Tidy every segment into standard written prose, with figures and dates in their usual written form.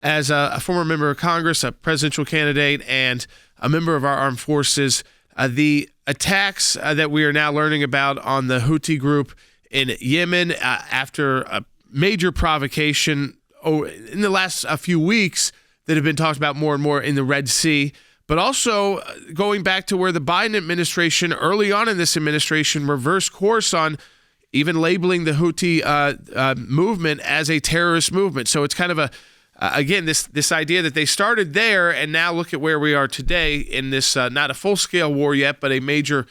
as a former member of Congress, a presidential candidate, and a member of our armed forces, the attacks that we are now learning about on the Houthi group in Yemen after a major provocation in the last few weeks that have been talked about more and more in the Red Sea, but also going back to where the Biden administration, early on in this administration, reversed course on even labeling the Houthi movement as a terrorist movement. So it's kind of again, this idea that they started there and now look at where we are today in this not a full-scale war yet, but a major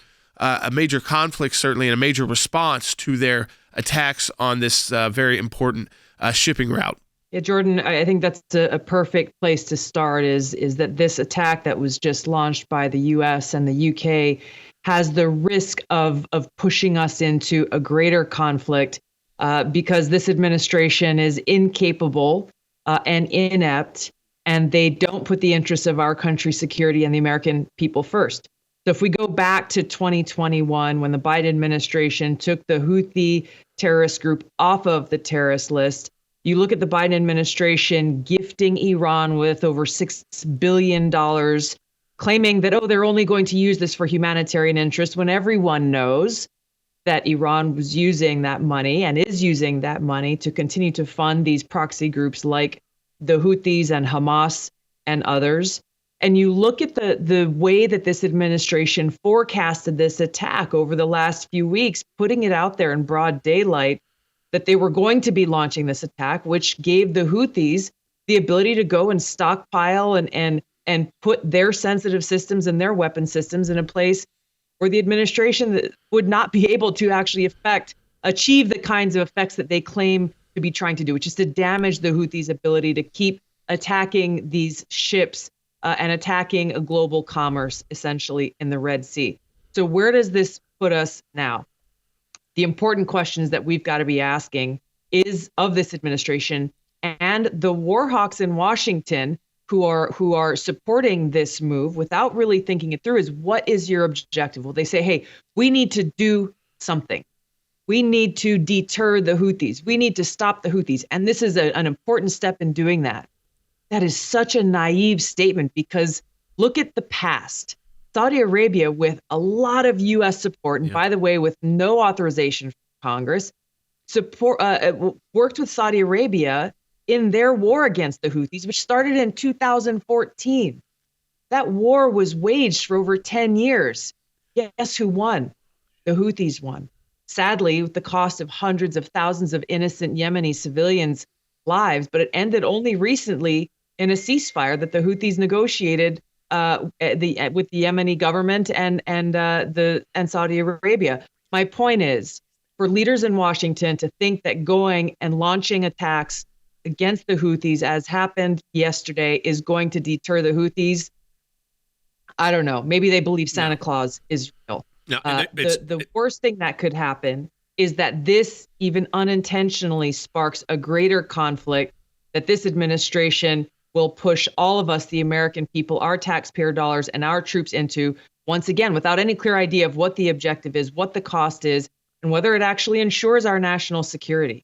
conflict, certainly, and a major response to their attacks on this very important shipping route. Yeah, Jordan, I think that's a perfect place to start is that this attack that was just launched by the U.S. and the U.K. has the risk of pushing us into a greater conflict because this administration is incapable and inept, and they don't put the interests of our country's security and the American people first. So if we go back to 2021, when the Biden administration took the Houthi terrorist group off of the terrorist list, you look at the Biden administration gifting Iran with over $6 billion, claiming that, they're only going to use this for humanitarian interest, when everyone knows that Iran was using that money and is using that money to continue to fund these proxy groups like the Houthis and Hamas and others. And you look at the way that this administration forecasted this attack over the last few weeks, putting it out there in broad daylight that they were going to be launching this attack, which gave the Houthis the ability to go and stockpile and put their sensitive systems and their weapon systems in a place where the administration would not be able to actually achieve the kinds of effects that they claim to be trying to do, which is to damage the Houthis' ability to keep attacking these ships and attacking a global commerce, essentially, in the Red Sea. So where does this put us now? The important questions that we've got to be asking is of this administration and the war hawks in Washington who are supporting this move without really thinking it through is, what is your objective? Well, they say, hey, we need to do something. We need to deter the Houthis. We need to stop the Houthis. And this is an important step in doing that. That is such a naive statement because look at the past. Saudi Arabia, with a lot of U.S. support, and by the way, with no authorization from Congress, worked with Saudi Arabia in their war against the Houthis, which started in 2014. That war was waged for over 10 years. Guess who won? The Houthis won. Sadly, with the cost of hundreds of thousands of innocent Yemeni civilians' lives, but it ended only recently in a ceasefire that the Houthis negotiated with the Yemeni government and Saudi Arabia. My point is, for leaders in Washington to think that going and launching attacks against the Houthis, as happened yesterday, is going to deter the Houthis, I don't know. Maybe they believe Santa Claus is real. No, the worst thing that could happen is that this even unintentionally sparks a greater conflict that this administration will push all of us, the American people, our taxpayer dollars and our troops into, once again, without any clear idea of what the objective is, what the cost is, and whether it actually ensures our national security.